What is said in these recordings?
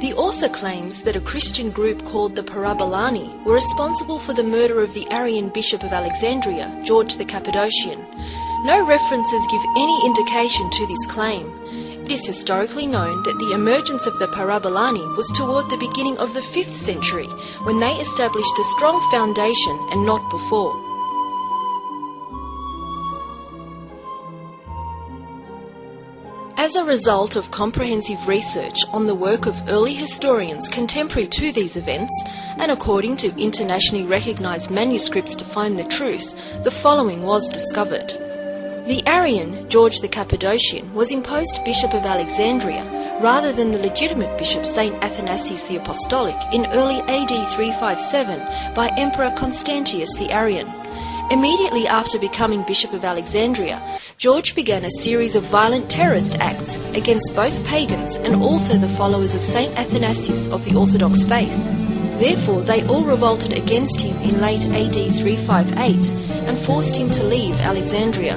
The author claims that a Christian group called the Parabelani were responsible for the murder of the Arian Bishop of Alexandria, George the Cappadocian. No references give any indication to this claim. It is historically known that the emergence of the Parabelani was toward the beginning of the 5th century, when they established a strong foundation and not before. As a result of comprehensive research on the work of early historians contemporary to these events, and according to internationally recognised manuscripts to find the truth, the following was discovered. The Arian, George the Cappadocian, was imposed Bishop of Alexandria, rather than the legitimate bishop St. Athanasius the Apostolic, in early AD 357 by Emperor Constantius the Arian. Immediately after becoming Bishop of Alexandria, George began a series of violent terrorist acts against both pagans and also the followers of St. Athanasius of the Orthodox faith. Therefore, they all revolted against him in late AD 358 and forced him to leave Alexandria.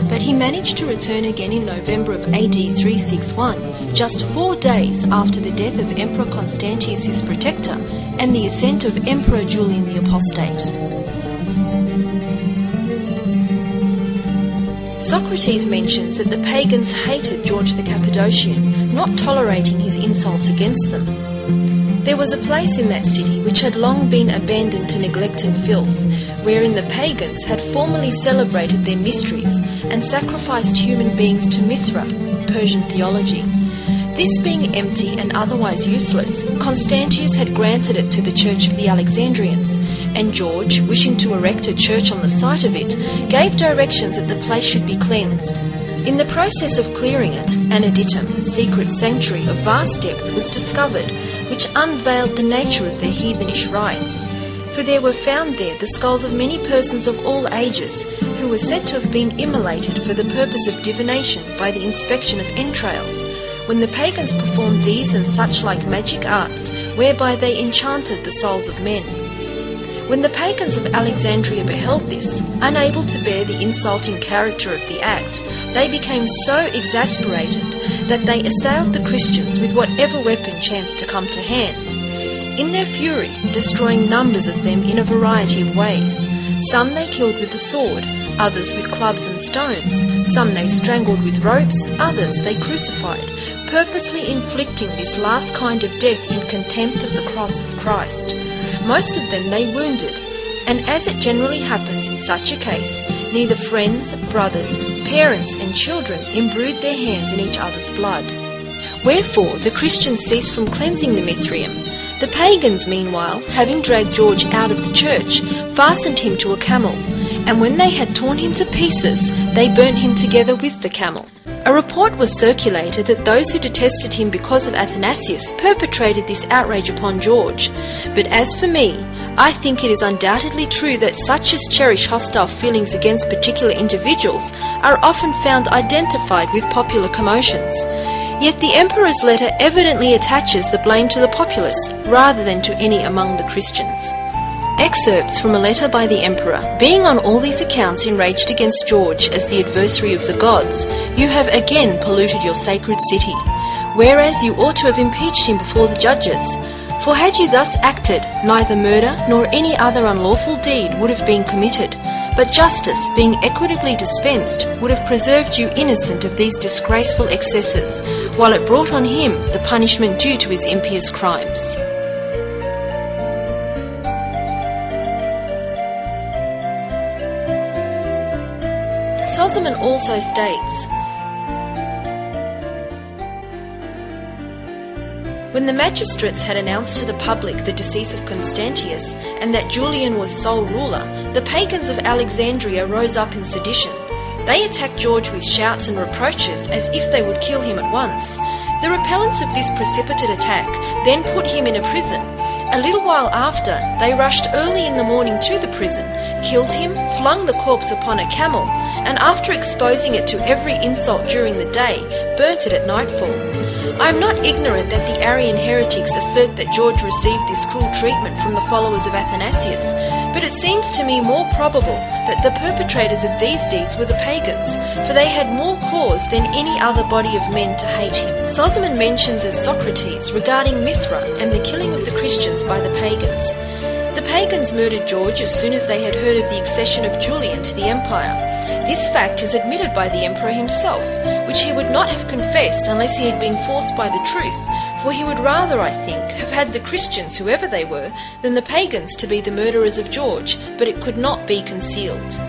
But he managed to return again in November of AD 361, just 4 days after the death of Emperor Constantius his protector and the ascent of Emperor Julian the Apostate. Socrates mentions that the pagans hated George the Cappadocian, not tolerating his insults against them. There was a place in that city which had long been abandoned to neglect and filth, wherein the pagans had formerly celebrated their mysteries and sacrificed human beings to Mithra, Persian theology. This being empty and otherwise useless, Constantius had granted it to the Church of the Alexandrians, and George, wishing to erect a church on the site of it, gave directions that the place should be cleansed. In the process of clearing it, an editum, secret sanctuary of vast depth, was discovered, which unveiled the nature of their heathenish rites. For there were found there the skulls of many persons of all ages, who were said to have been immolated for the purpose of divination by the inspection of entrails, when the pagans performed these and such like magic arts, whereby they enchanted the souls of men. When the pagans of Alexandria beheld this, unable to bear the insulting character of the act, they became so exasperated that they assailed the Christians with whatever weapon chanced to come to hand. In their fury, destroying numbers of them in a variety of ways. Some they killed with the sword, others with clubs and stones, some they strangled with ropes, others they crucified, purposely inflicting this last kind of death in contempt of the cross of Christ. Most of them they wounded, and as it generally happens in such a case, neither friends, brothers, parents and children imbrued their hands in each other's blood. Wherefore the Christians ceased from cleansing the Mithraeum. The pagans, meanwhile, having dragged George out of the church, fastened him to a camel, and when they had torn him to pieces, they burnt him together with the camel. A report was circulated that those who detested him because of Athanasius perpetrated this outrage upon George. But as for me, I think it is undoubtedly true that such as cherish hostile feelings against particular individuals are often found identified with popular commotions. Yet the emperor's letter evidently attaches the blame to the populace rather than to any among the Christians. Excerpts from a letter by the emperor. Being on all these accounts enraged against George as the adversary of the gods, you have again polluted your sacred city, whereas you ought to have impeached him before the judges. For had you thus acted, neither murder nor any other unlawful deed would have been committed, but justice, being equitably dispensed, would have preserved you innocent of these disgraceful excesses, while it brought on him the punishment due to his impious crimes. Sozomen also states, when the magistrates had announced to the public the decease of Constantius, and that Julian was sole ruler, the pagans of Alexandria rose up in sedition. They attacked George with shouts and reproaches as if they would kill him at once. The repellents of this precipitate attack then put him in a prison, A little while after, they rushed early in the morning to the prison, killed him, flung the corpse upon a camel, and after exposing it to every insult during the day, burnt it at nightfall. I am not ignorant that the Arian heretics assert that George received this cruel treatment from the followers of Athanasius, but it seems to me more probable that the perpetrators of these deeds were the pagans, for they had more cause than any other body of men to hate him. Sozomen mentions as Socrates regarding Mithra and the killing of the Christians by the pagans. The pagans murdered George as soon as they had heard of the accession of Julian to the empire. This fact is admitted by the emperor himself, which he would not have confessed unless he had been forced by the truth, for he would rather, I think, have had the Christians, whoever they were, than the pagans to be the murderers of George, but it could not be concealed.